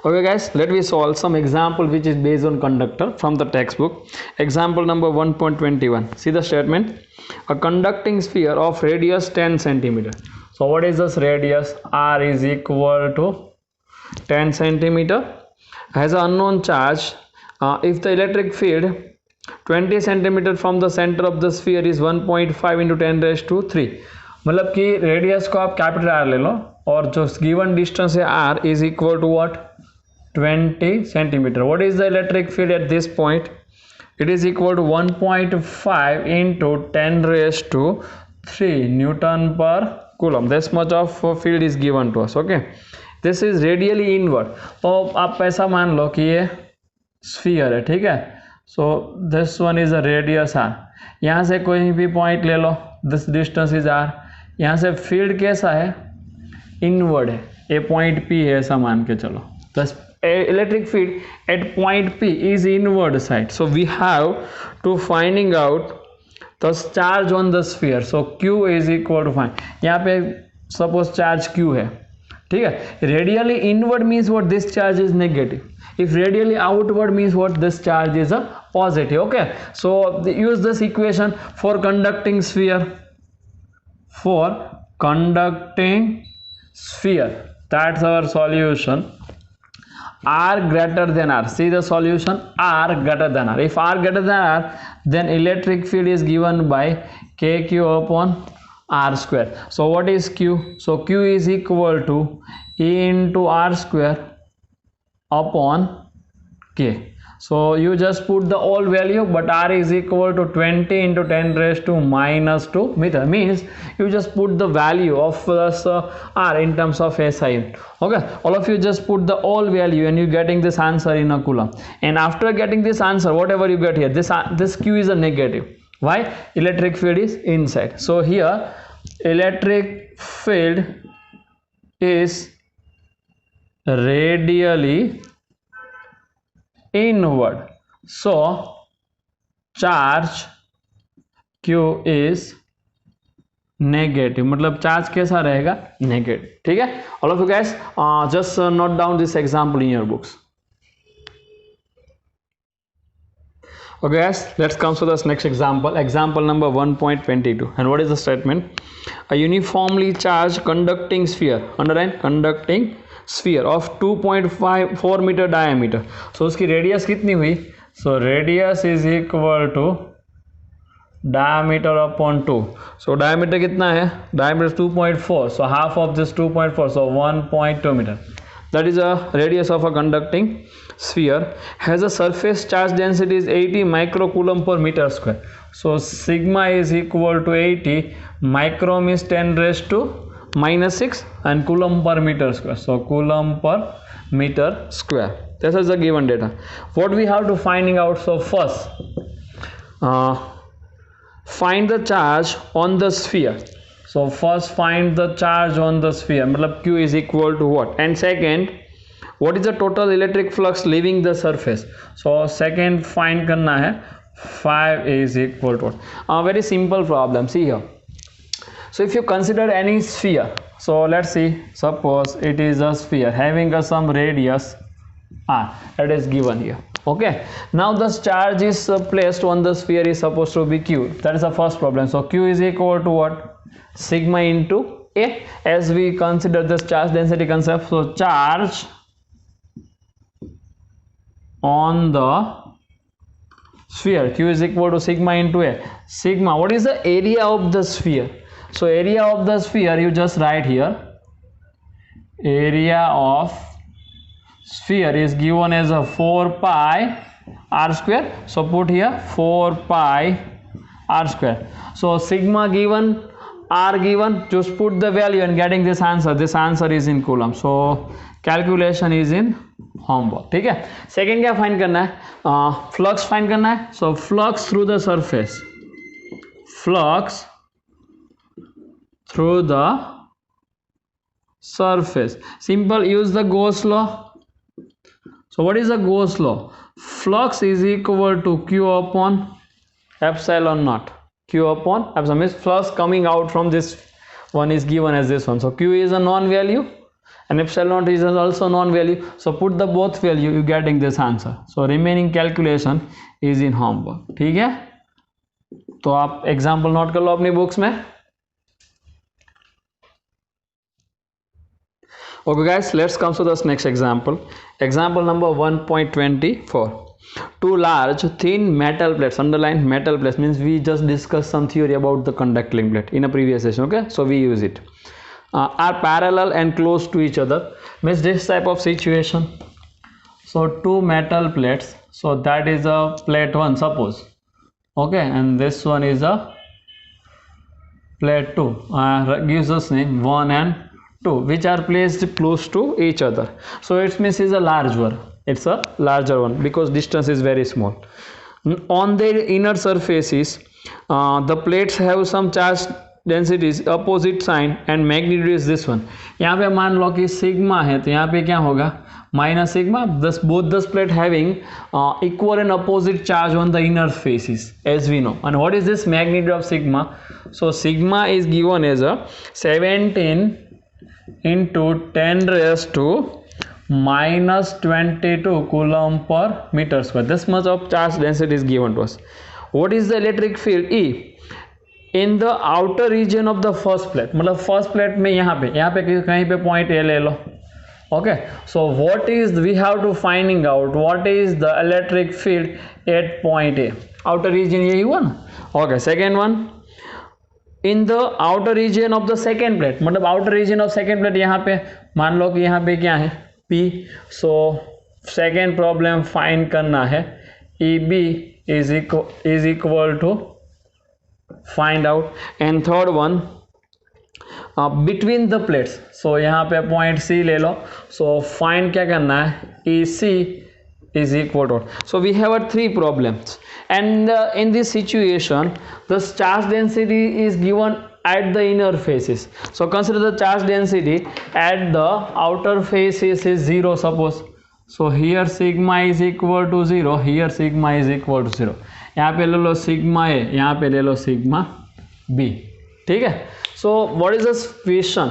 Okay guys, let me solve some example which is based on conductor from the textbook. Example number 1.21. See the statement. A conducting sphere of radius 10 centimeter. So what is this radius? R is equal to 10 centimeter. Has an unknown charge. If the electric field 20 centimeter from the center of the sphere is 1.5 into 10 raised to 3. मतलब कि radius को आप capital R ले लो और जो given distance है R is equal to what 20 centimeter. What is the electric field at this point? It is equal to 1.5 into 10 raised to 3 Newton per coulomb. This much of field is given to us. Okay, this is radially inward. तो आप ऐसा मान लो कि ये sphere है, ठीक है. So this one is a radius R. यहाँ से कोई भी पॉइंट ले लो, दिस डिस्टेंस इज आर. यहाँ से फील्ड कैसा है? इनवर्ड है. ए पॉइंट पी है ऐसा मान के चलो. दस electric field at point P is inward side, so we have to finding out the charge on the sphere. So Q is equal to find. यहाँ पे suppose charge Q है, ठीक है. Radially inward means what? This charge is negative. If radially outward means what? This charge is a positive. Okay, so use this equation for conducting sphere. For conducting sphere, that's our solution. R greater than R. See the solution, R greater than R. If R greater than R, then electric field is given by KQ upon R square. So what is Q? So Q is equal to E into R square upon K. So you just put the all value, but R is equal to 20 into 10 raised to minus 2 meter. Means you just put the value of plus R in terms of SI. Okay, all of you just put the all value and you getting this answer in a coulomb. And after getting this answer, whatever you get here, this Q is a negative. Why? Electric field is inside. So here electric field is radially inward, so charge Q is negative. मतलब charge कैसा रहेगा? Negative. ठीक है. All of you guys just note down this example in your books. Okay guys, let's come to this next example. Example number 1.22. And what is the statement? A uniformly charged conducting sphere, underline conducting sphere of 2.54 meter diameter. So उसकी radius कितनी हुई? So radius is equal to diameter upon 2. So diameter कितना है? Diameter is 2.4. So half of this 2.4, so 1.2 meter. That is a radius of a conducting sphere. Has a surface charge density is 80 microcoulomb per meter square. So sigma is equal to 80. Microm is 10 raised to minus 6 and coulomb per meter square. So coulomb per meter square. This is the given data. What we have to finding out? So first find the charge on the sphere. So first find the charge on the sphere. मतलब Q is equal to what? And second, what is the total electric flux leaving the surface? So second find करना है. 5 is equal to what? A very simple problem. See here. So if you consider any sphere, so let's see, suppose it is a sphere having some radius R, that is given here. Okay, now the charge is placed on the sphere is supposed to be Q. That is the first problem. So Q is equal to what? Sigma into A, as we consider this charge density concept. So charge on the sphere, Q is equal to sigma into A. Sigma, what is the area of the sphere? So area of the sphere, you just write here, area of sphere is given as a 4 pi r square. So put here 4 pi r square. So sigma given, r given, just put the value and getting this answer. This answer is in coulomb. So calculation is in homework. ठीक है. Second क्या find करना है? Flux find करना है. So flux through the surface, flux through the surface. Simple, use the Gauss law. So what is the Gauss law? Flux is equal to Q upon epsilon naught. Q upon epsilon means flux coming out from this one is given as this one. So Q is a non value and epsilon is also known value, so put the both value, you getting this answer. So remaining calculation is in homework. ठीक है, तो आप example note कर लो अपनी books में. Okay guys, let's come to this next example. Example number 1.24. Two large thin metal plates, underline metal plates, means we just discussed some theory about the conducting plate in a previous session. Okay, so we use it, are parallel and close to each other, means this type of situation. So two metal plates, so that is a plate 1 suppose, okay, and this one is a plate 2, gives us name 1 and 2, which are placed close to each other. So it means is a large one, it's a larger one because distance is very small. On their inner surfaces, the plates have some charge densities opposite sign and magnitude is this one. यहाँ पे मान लो कि sigma है तो यहाँ पे क्या होगा, minus sigma. Thus both the plate having equal and opposite charge on the inner faces, as we know. And what is this magnitude of sigma? So sigma is given as a 17 into 10 raised to minus 22 coulomb per meter square. This much of charge density is given to us. What is the electric field E in the outer region of the first plate? मतलब first plate में यहाँ पे कहीं पे point A ले लो. Okay, so what is, we have to finding out what is the electric field at point A. Outer region यही हुआ ना. Okay, second one, in the outer region of the second plate, मतलब outer region of second plate यहाँ पे मान लो कि यहाँ पे क्या है P. So second problem find करना है EB is equal to find out. And third one, between the plates, so यहाँ पे point C ले लो, so find क्या करना है EC is equal to. So we have 3 problems, and in this situation the charge density is given at the inner faces. So consider the charge density at the outer faces is 0 suppose. So here sigma is equal to 0, here sigma is equal to 0. यहाँ पे ले लो sigma A, यहाँ पे ले लो sigma B. ठीक है. So what is the question?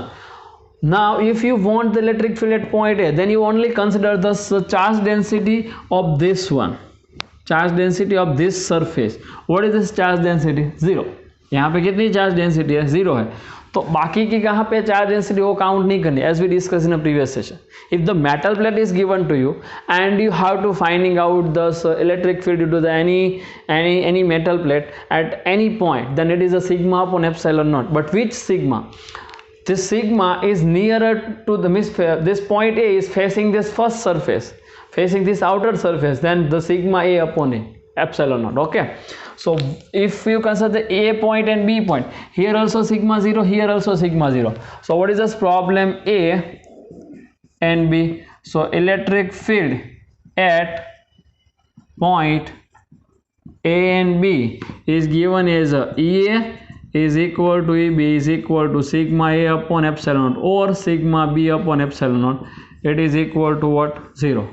Now if you want the electric field at point A, then you only consider the charge density of this one, charge density of this surface. What is this charge density? 0. यहाँ पे कितनी charge density है? 0 है. तो बाकी की कहाँ पे charge density वो count नहीं करनी, as we discussed in a previous session. If the metal plate is given to you and you have to finding out the electric field due to the any metal plate at any point, then it is a sigma upon epsilon naught. But which sigma? This sigma is nearer to the this point A is facing this first surface, facing this outer surface, then the sigma A upon A, epsilon naught. Okay, so if you consider the A point and B point, here also sigma 0, here also sigma 0. So what is this problem A and B? So electric field at point A and B is given as EA is equal to EB is equal to sigma A upon epsilon naught or sigma B upon epsilon naught. It is equal to what? 0.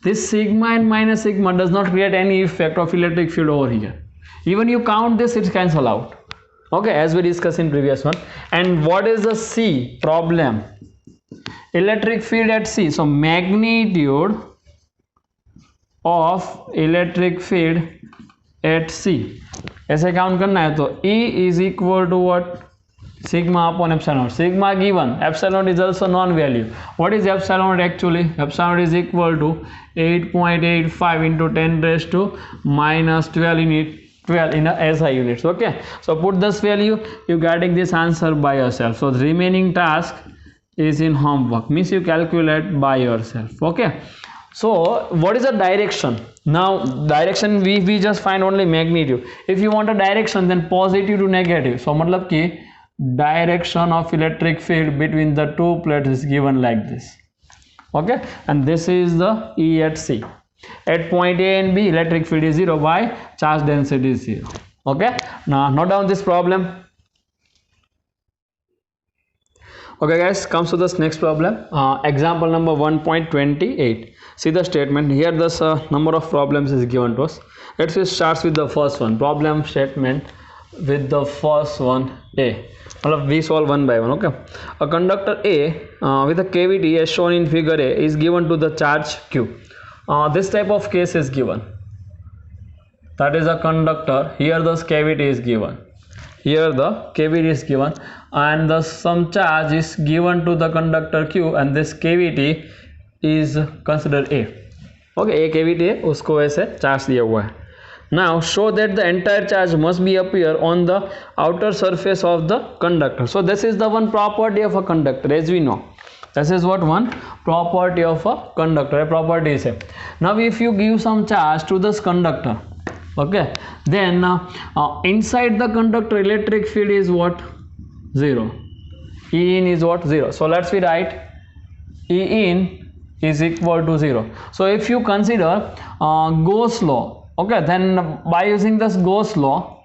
This sigma and minus sigma does not create any effect of electric field over here. Even you count this, it cancel out. Okay, as we discussed in previous one. And what is the C problem? Electric field at C. So magnitude of electric field at C. ऐसे count करना है तो E is equal to what? Sigma upon epsilon. Sigma given, epsilon is also non-value. What is epsilon actually? Epsilon is equal to 8.85 into 10 raised to minus 12 in a SI units. Okay, so put this value, you getting this answer by yourself. So the remaining task is in homework, means you calculate by yourself. Okay, so what is the direction? Now direction we just find only magnitude. If you want a direction, then positive to negative. So मतलब कि direction of electric field between the two plates is given like this. Okay, and this is the E at C. At point A and B, electric field is 0. Why? Charge density is 0. Okay, now note down this problem. Okay guys, comes to this next problem. Example number 1.28. See the statement here. This number of problems is given to us. Let's start with the first one. Problem statement. with the first one A. We solve one by one. Okay, a conductor A with a cavity as shown in figure A is given to the charge Q. This type of case is given. That is a conductor. Here the cavity is given. Here the cavity is given, and the some charge is given to the conductor Q, and this cavity is considered A. Okay, A cavity है, उसको ऐसे charge दिया हुआ है. Now show that the entire charge must be appear on the outer surface of the conductor. So this is the one property of a conductor, as we know. This is what one property of a conductor. A property is. Now if you give some charge to this conductor, okay, then inside the conductor electric field is what? 0. E in is what? 0. So let's we write E in is equal to 0. So if you consider Gauss law, okay, then by using this Gauss law,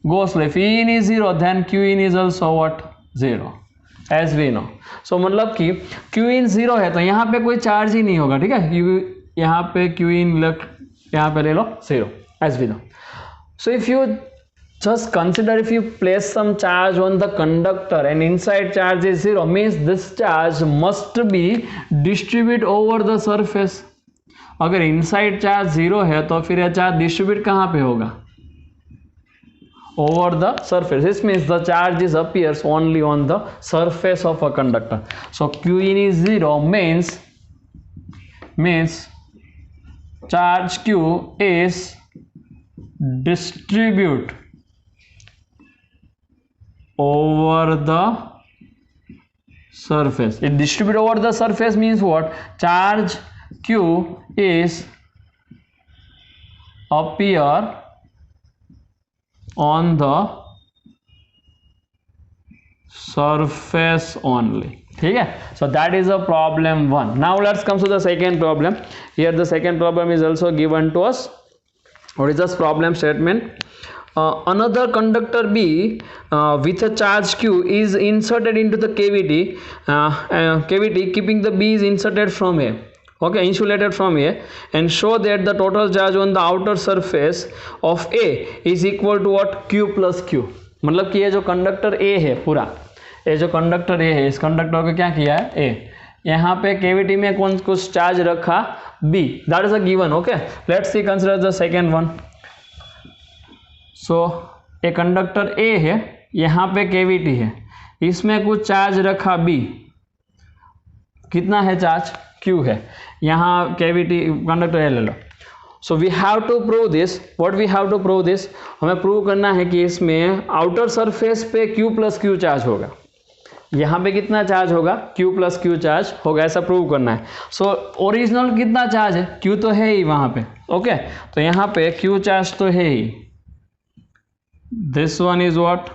if E in is 0, then Q in is also what? 0, as we know. So मतलब कि Q in 0 है तो यहाँ पे कोई charge ही नहीं होगा, ठीक है. यहाँ पे Q in यहाँ पे ले लो 0, as we know. So if you just consider, if you place some charge on the conductor and inside charge is 0, means this charge must be distribute over the surface. अगर inside charge 0 है तो फिर यह charge distribute कहाँ पे होगा? Over the surface. This means the charge is appears only on the surface of a conductor. So Q in is 0 means charge Q is distribute over the surface. It distribute over the surface means what? Charge Q is appear on the surface only. Okay, so that is a problem 1. Now let's come to the second problem. Here the second problem is also given to us. What is this problem statement? Another conductor B with a charge Q is inserted into the cavity, keeping the B is inserted from A. Okay, insulated from A, and show that the total charge on the outer surface of A is equal to what? Q plus Q. मतलब कि ये जो conductor A है पूरा, ये जो conductor A है, इस कंडक्टर को क्या किया है? A. यहाँ पे कैविटी में कौन कुछ चार्ज रखा? B. That is a given. Okay, let's see, consider the second one. So एक कंडक्टर A है, यहाँ पे कैविटी है, इसमें कुछ चार्ज रखा B. कितना है चार्ज? Q है. यहाँ कैविटी कंडक्टर A ले लो. So we have to prove this. What we have to prove this? हमें प्रूव करना है कि इसमें आउटर सरफेस पे Q प्लस Q चार्ज होगा. यहाँ पे कितना चार्ज होगा? Q प्लस Q चार्ज होगा, ऐसा प्रूव करना है. सो ओरिजिनल कितना चार्ज है? Q तो है ही वहाँ पे. ओके, तो यहाँ पे Q चार्ज तो है ही. This one is what?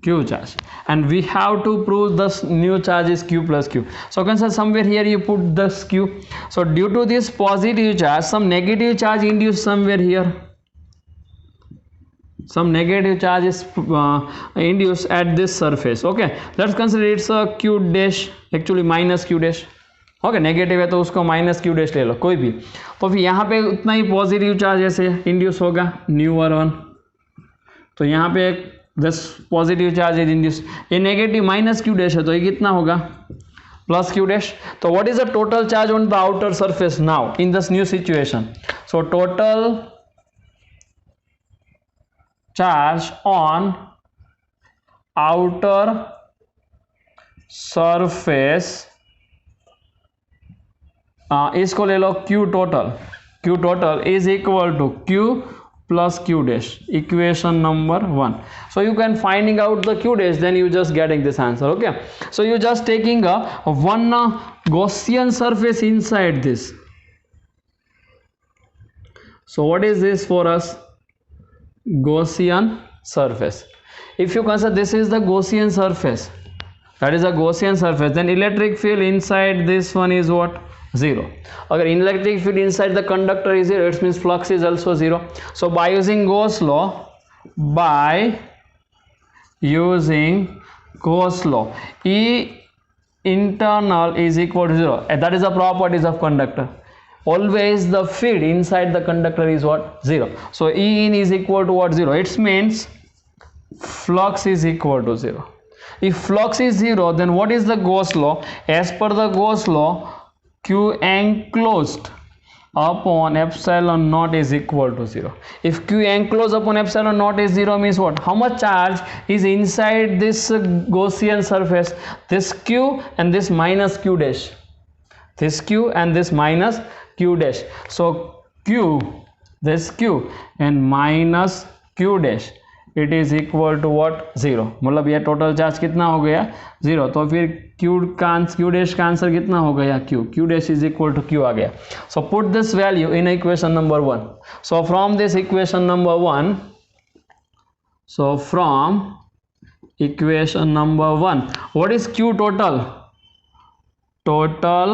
Q charge, and we have to prove this new charge is Q plus Q. So consider somewhere here you put this Q. So due to this positive charge, some negative charge induced somewhere here. Some negative charge is induced at this surface. Okay, let's consider it's a Q dash, actually minus Q dash. Okay, negative है तो उसको minus Q dash ले लो कोई भी. तो फिर यहाँ पे उतना ही पॉजिटिव चार्ज ऐसे इंड्यूस होगा, न्यूअर वन. तो यहाँ पे दस पॉजिटिव चार्ज इज इंड्यूस. ये नेगेटिव माइनस Q डैश है तो ये कितना होगा? Plus Q dash. तो what is the total charge on the outer surface now in this new situation? So total charge on outer surface, इसको ले लो Q total is equal to Q plus Q dash, equation number 1. So you can finding out the Q dash, then you just getting this answer. Okay, so you just taking a one Gaussian surface inside this. So what is this for us? Gaussian surface. If you consider this is the Gaussian surface, that is a Gaussian surface, then electric field inside this one is what? 0. अगर electric field inside the conductor is 0, it means flux is also 0. So by using Gauss law, E internal is equal to 0. That is the properties of conductor. always the field inside the conductor is what? 0. So E in is equal to what? 0. It means flux is equal to 0. If flux is 0, then what is the Gauss law? As per the Gauss law, Q enclosed upon epsilon naught is equal to 0. If Q enclosed upon epsilon naught is 0 means what? How much charge is inside this Gaussian surface? This Q and this minus Q dash. This Q and this minus Q dash. So Q, this Q and minus Q dash, it is equal to what? 0. मतलब ये total charge कितना हो गया? 0. तो फिर Q dash का answer कितना हो गया? Q. Q dash is equal to Q आ गया. So put this value in equation number 1. So from this equation number 1, what is Q total? Total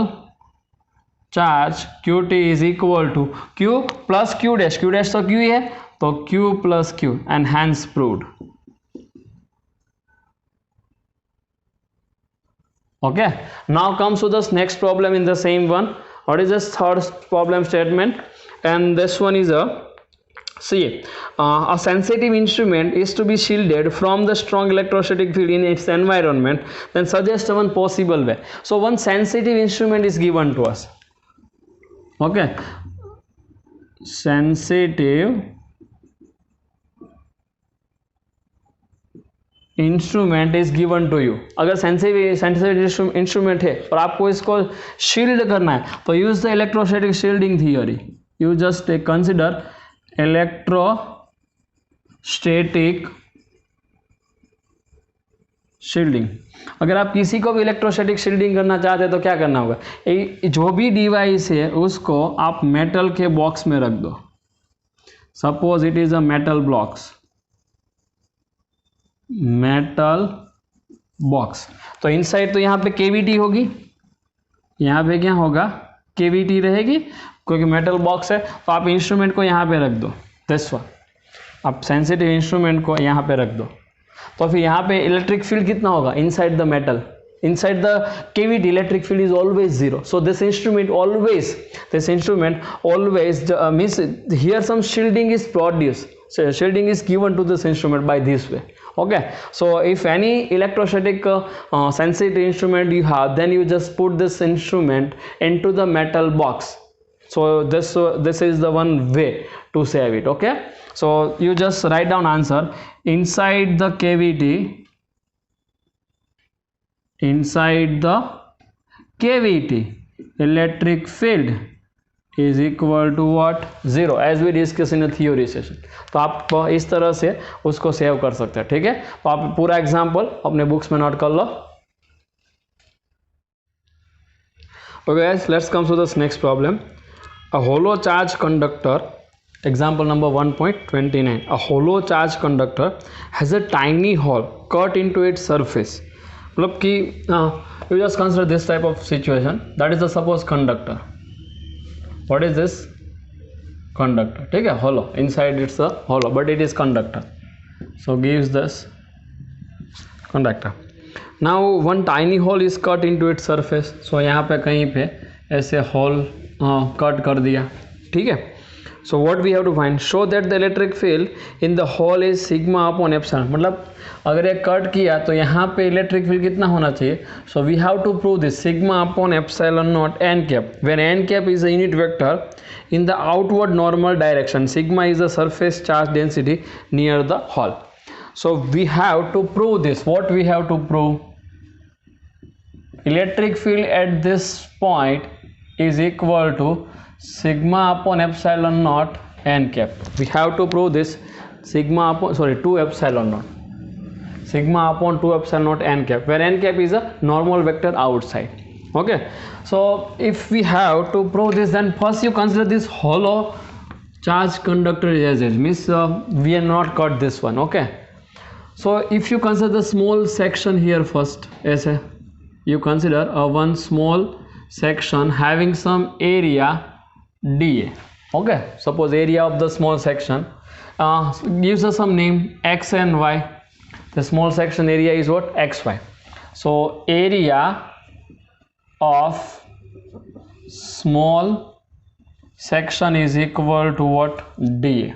charge Qt is equal to Q plus Q dash. Q dash तो Q ही है, तो Q plus Q, and hence proved. Okay, now comes to this next problem in the same one. What is this third problem statement? And this one is a sensitive instrument is to be shielded from the strong electrostatic field in its environment. Then suggest one possible way. So one sensitive instrument is given to us. Okay, sensitive instrument is given to you. अगर sensitive instrument है और आपको इसको shield करना है तो use the electrostatic shielding theory. You just consider electrostatic shielding. अगर आप किसी को भी इलेक्ट्रोस्टैटिक शील्डिंग करना चाहते हैं तो क्या करना होगा? जो भी डिवाइस है उसको आप मेटल के बॉक्स में रख दो. Suppose it is a metal box. तो इनसाइड तो यहाँ पे केविटी होगी, यहाँ पे क्या होगा? केविटी रहेगी, क्योंकि मेटल बॉक्स है. तो आप इंस्ट्रूमेंट को यहाँ पे रख दो. दिस वन, आप सेंसिटिव इंस्ट्रूमेंट को यहाँ पे रख दो. तो फिर यहाँ पे इलेक्ट्रिक फील्ड कितना होगा? Inside the metal, inside the cavity, electric field is always 0. So this instrument always means here some shielding is produced. So shielding is given to this instrument by this way. Okay, so if any electrostatic sensitive instrument you have, then you just put this instrument into the metal box. So this is the one way to save it. Okay, so you just write down answer. Inside the cavity, electric field is equal to what? 0, as we discussed in a theory session. तो आप इस तरह से उसको save कर सकते हैं. ठीक है, तो आप पूरा एग्जाम्पल अपने बुक्स में नोट कर लो. Okay guys, let's come to this next problem. A hollow charge conductor, example number 1.29. A hollow charge conductor has a tiny hole cut into its surface. मतलब कि you just consider this type of situation. That is the suppose conductor. What is this? Conductor. ठीक है, hollow. Inside it's a hollow, but it is conductor. So gives this conductor. Now one tiny hole is cut into its surface. So यहाँ पे कहीं पे ऐसे hole cut कर दिया. ठीक है. So what we have to find? Show that the electric field in the hole is sigma upon epsilon. मतलब अगर ये कट किया तो यहाँ पे इलेक्ट्रिक फील्ड कितना होना चाहिए? So we have to prove this sigma upon epsilon naught n cap. When n cap is a unit vector in the outward normal direction, sigma is the surface charge density near the hole. So we have to prove this. What we have to prove? Electric field at this point is equal to sigma upon epsilon naught n cap. We have to prove this. Sigma upon 2 epsilon naught. Sigma upon 2 epsilon naught n cap, where n cap is a normal vector outside. Okay, so if we have to prove this, then first you consider this hollow charge conductor as it means we are not cut this one. Okay, so if you consider the small section here first, as you consider one small section having some area dA. Okay, suppose area of the small section gives us some name x and y. The small section area is what? xy. So area of small section is equal to what? dA.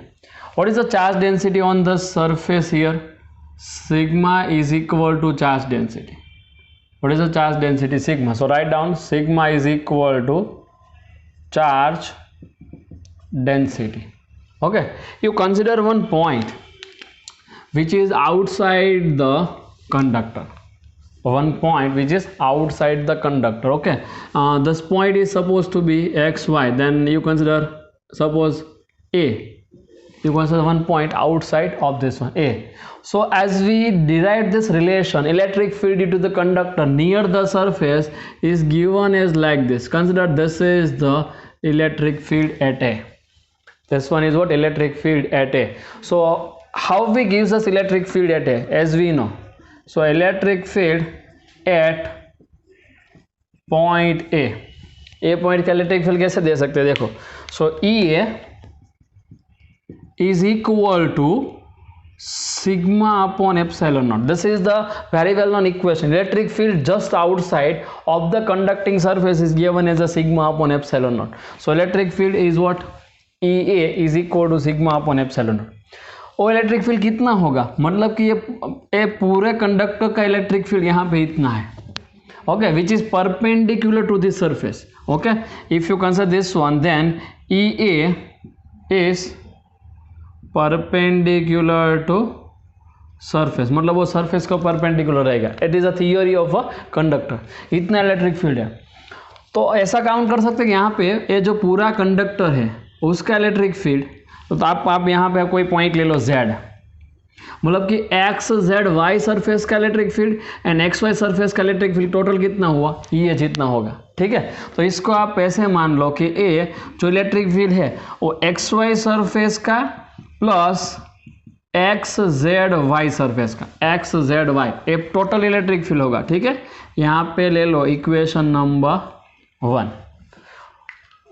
What is the charge density on the surface here? Sigma is equal to charge density. What is the charge density? Sigma. So write down sigma is equal to charge density. Okay, you consider one point which is outside the conductor. One point which is outside the conductor. Okay, this point is supposed to be xy. Then you consider, suppose A. You consider one point outside of this one, A. So as we derive this relation, electric field due to the conductor near the surface is given as like this. Consider this is the electric field at A. This one is what? Electric field at A. So how we gives us electric field at A? As we know. So electric field at point A. A point का electric field कैसे दे सकते हैं? देखो. So EA is equal to sigma upon epsilon naught. This is the very well known equation. Electric field just outside of the conducting surface is given as a sigma upon epsilon naught. So electric field is what? EA is equal to sigma upon epsilon naught. और electric field कितना होगा? मतलब कि ये पूरे conductor का electric field यहाँ पे इतना है. Okay, which is perpendicular to this surface. Okay, if you consider this one, then EA is perpendicular to surface. मतलब वो सरफेस को परपेंडिकुलर रहेगा. It is a theory of a conductor. इतना इलेक्ट्रिक फील्ड है. तो ऐसा काउंट कर सकते हैं कि यहाँ पे ये जो पूरा कंडक्टर है उसका इलेक्ट्रिक फील्ड, तो आप यहाँ पे कोई पॉइंट ले लो Z, मतलब कि एक्स जेड वाई सरफेस का electric field and x y surface का इलेक्ट्रिक फील्ड टोटल कितना हुआ? ये जितना होगा. ठीक है, तो इसको आप ऐसे मान लो कि ए जो इलेक्ट्रिक फील्ड है वो एक्स वाई सरफेस का plus x Z y surface का, एक्स जेड वाई, एक टोटल इलेक्ट्रिक फील्ड होगा. ठीक है, यहाँ पे ले लो इक्वेशन नंबर 1.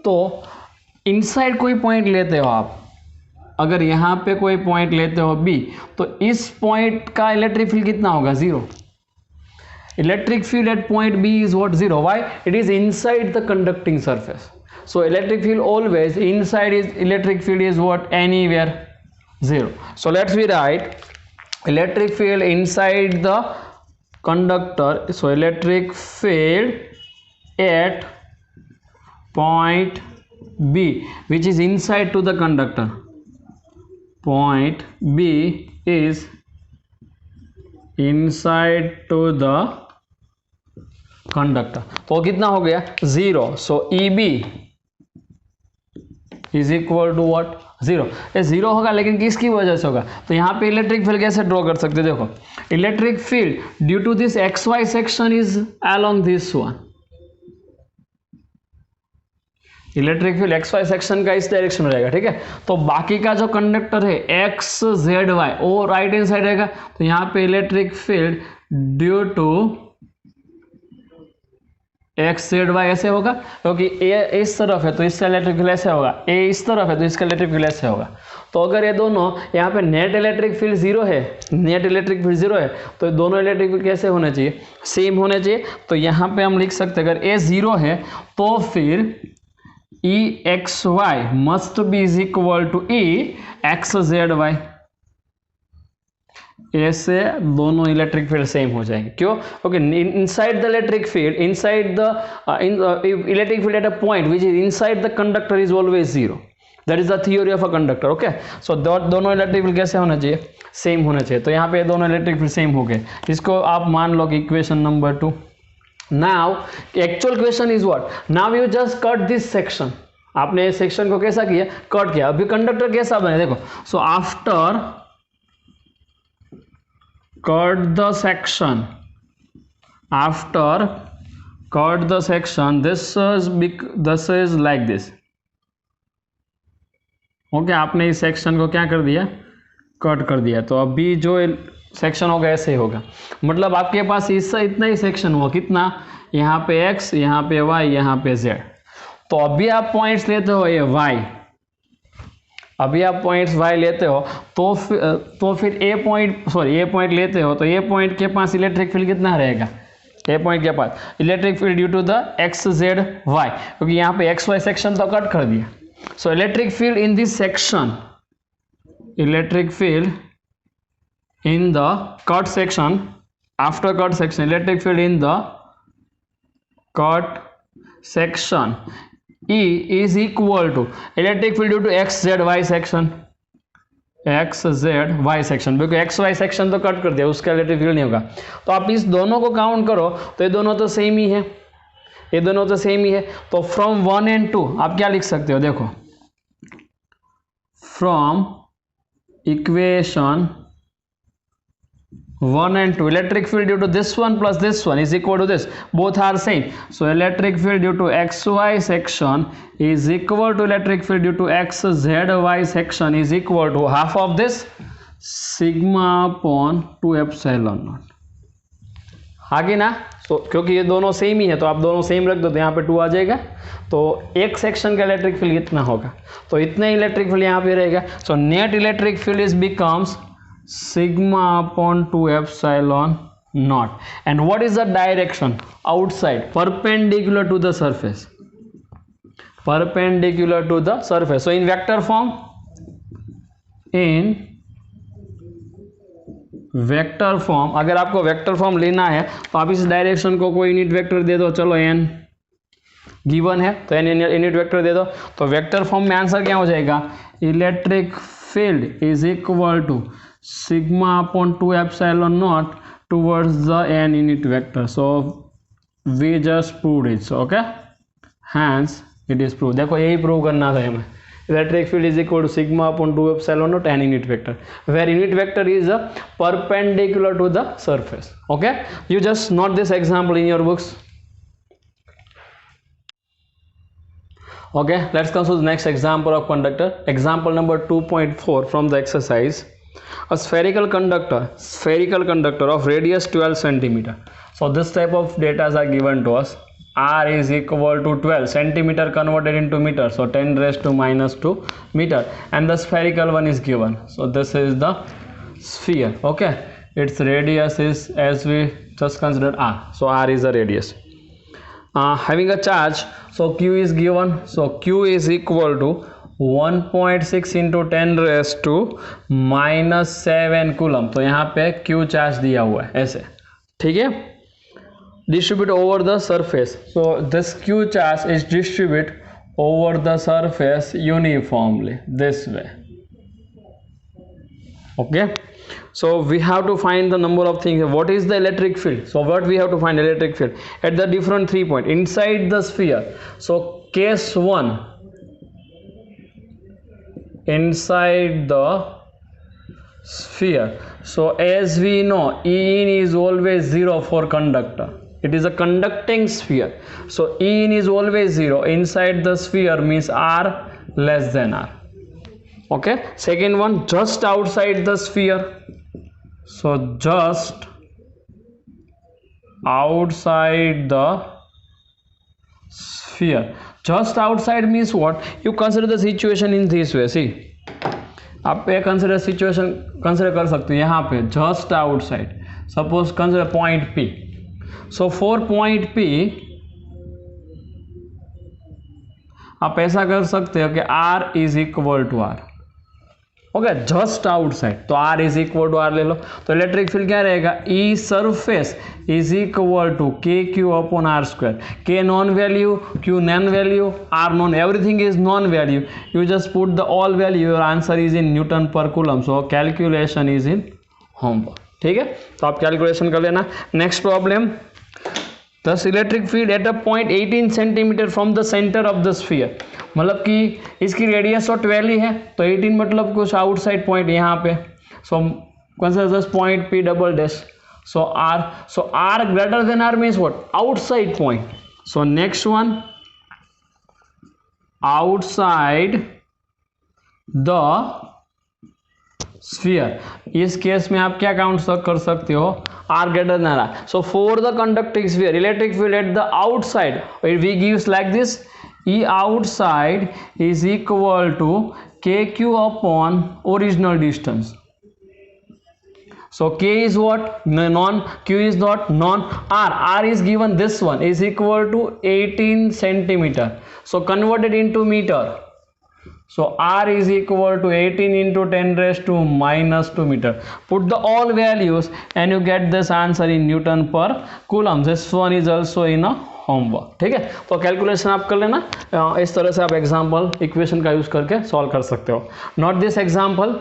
तो इनसाइड कोई पॉइंट लेते हो आप, अगर यहाँ पे कोई पॉइंट लेते हो B, तो इस पॉइंट का इलेक्ट्रिक फील्ड कितना होगा? 0. Electric field eight point B is what? 0. Why? It is inside the conducting surface. So electric field always inside is electric field is what? Anywhere 0. So let's we write electric field inside the conductor. So electric field at point B, which is inside to the conductor. Point B is inside to the conductor. तो कितना हो गया? 0. So EB is equal to what? 0. ये 0 होगा, लेकिन किसकी वजह से होगा? तो यहाँ पे इलेक्ट्रिक फील्ड कैसे ड्रॉ कर सकते? देखो, electric field due to this x Y section is along this one. Electric field x Y section का इस डायरेक्शन में रहेगा. ठीक है, तो बाकी का जो कंडक्टर है एक्स जेड वाई वो राइट हैंड साइड रहेगा. तो यहाँ पे electric field due to x Z y ऐसे होगा, क्योंकि ए इस तरफ है तो इसका इलेक्ट्रिक फील्ड ऐसे होगा, ए इस तरफ है तो इसका इलेक्ट्रिक फील्ड ऐसे होगा. तो अगर ये दोनों यहाँ पे नेट इलेक्ट्रिक फील्ड 0 है, नेट इलेक्ट्रिक फील्ड 0 है, तो दोनों इलेक्ट्रिक फील्ड कैसे होने चाहिए? सेम होने चाहिए. तो यहाँ पे हम लिख सकते हैं, अगर ए 0 है तो फिर E x y must be is equal to E x z y. ऐसे दोनों इलेक्ट्रिक फील्ड सेम हो जाएंगे. क्यों? क्योंकि inside the electric field, inside the electric field at a point which is inside the conductor is always 0. That is the theory of a conductor. Okay, so दोनों electric field कैसे होना चाहिए? Same होना चाहिए. तो यहाँ पे दोनों इलेक्ट्रिक फील्ड सेम हो गए. इसको आप मान लो कि equation number 2. Now actual question is what? Now you just cut this section. आपने इस सेक्शन को कैसा किया? कट किया. अभी कंडक्टर कैसा बने? देखो, so after cut the section, after cut the section, this is like this. Okay, आपने इस सेक्शन को क्या कर दिया? कट कर दिया. तो अभी जो सेक्शन होगा ऐसे ही होगा. मतलब आपके पास इससे इतना ही सेक्शन हुआ. कितना? यहाँ पे x, यहाँ पे y, यहाँ पे z. तो अभी आप पॉइंट्स लेते हो ये y, अभी आप पॉइंट्स y लेते हो तो फिर ए पॉइंट लेते हो, तो ए पॉइंट के पास इलेक्ट्रिक फील्ड कितना रहेगा? ए पॉइंट के पास electric field due to the X Z Y, क्योंकि यहाँ पे एक्स वाई सेक्शन तो कट कर दिया. So electric field in this section, electric field in the cut section, after cut section, electric field in the cut section E is equal to electric field due to x z y section, x Z y section, क्योंकि x Y section तो cut कर दिया, उसका electric field नहीं होगा। तो आप इस दोनों को काउंट करो तो ये दोनों तो सेम ही है, ये दोनों तो सेम ही है। तो फ्रॉम 1 and 2 आप क्या लिख सकते हो, देखो from equation 1 and 2 electric field due to this one plus this one is equal to this, both are same. So electric field due to xy section is equal to electric field due to xzy section is equal to half of this sigma upon 2 epsilon naught। आगे ना, तो क्योंकि ये दोनों same ही है तो आप दोनों सेम रख दो, तो यहाँ पे 2 आ जाएगा। तो एक सेक्शन का इलेक्ट्रिक फील्ड कितना होगा, तो इतना इलेक्ट्रिक फील्ड यहाँ पे रहेगा। So net electric field is becomes sigma upon 2 epsilon naught. And what is the direction? Outside, perpendicular to the surface, perpendicular to the surface. So in vector form, in vector form, अगर आपको vector form लेना है तो आप इस direction को कोई unit vector दे दो, चलो n गिवन है तो n यूनिट वेक्टर दे दो, तो वेक्टर फॉर्म में आंसर क्या हो जाएगा, electric field is equal to sigma upon 2 epsilon naught towards the n unit vector. So we just proved it. So okay, hence it is proved. देखो यही prove करना था हमें, electric field is equal to sigma upon 2 epsilon naught n unit vector, where unit vector is a perpendicular to the surface. Okay, you just note this example in your books. Okay, let's come to the next example of conductor. Example number 2.4 from the exercise. A spherical conductor of radius 12 centimeter. So this type of data are given to us. R is equal to 12 centimeter converted into meter, so 10 raised to minus 2 meter, and the spherical one is given. So this is the sphere. Okay, its radius is, as we just considered, R. So R is the radius. Having a charge, so Q is given. So Q is equal to 1.6 into 10 raised to minus 7 coulomb. तो यहाँ पे Q charge दिया हुआ है ऐसे, ठीक है, distribute over the surface. So this Q charge is distribute over the surface uniformly this way. Okay, so we have to find the number of things. What is the electric field? So what we have to find electric field at the different 3 points inside the sphere. So case 1, inside the sphere. So as we know, E in is always 0 for conductor. It is a conducting sphere. So E in is always 0. Inside the sphere means R less than R. Okay. Second one, just outside the sphere. So just outside the sphere. Just outside means what? You consider the situation in this way. See, आप पे consider situation consider कर सकते हो यहाँ पे just outside. Suppose consider point P. So for point P आप ऐसा कर सकते हो कि R is equal to R. Okay, just outside, तो R is equal to R ले लो। तो इलेक्ट्रिक फील्ड क्या रहेगा, E surface is equal to KQ upon R square. K known value, Q known value, R known, everything is known value. You just put the all value, your answer is in newton per coulomb. So calculation is in homework, ठीक है, तो आप calculation कर लेना। Next problem, Thus electric field at a point 18 centimeter from the center of the sphere. मतलब कि इसकी radius तो 12 ही है, तो 18 मतलब कुछ आउटसाइड पॉइंट यहाँ पे। So consider this point P double dash. So R greater than R means what? Outside point. So next one, outside the sphere. इस केस में आप क्या काउंट कर सकते हो, R greater than R. So for the conducting sphere, electric field at the outside, we gives like this: E outside is equal to KQ upon original distance. So K is what? Non. Q is not non. R is given, this one is equal to 18 centimeter. So converted into meter. So R is equal to 18 into 10 raised to minus 2 meter. Put the all values and you get this answer in Newton per Coulomb. This one is also in a homework. ठीक है, तो calculation आप कर लेना. इस तरह से आप एग्जाम्पल इक्वेशन का यूज करके सॉल्व कर सकते हो. Note this example.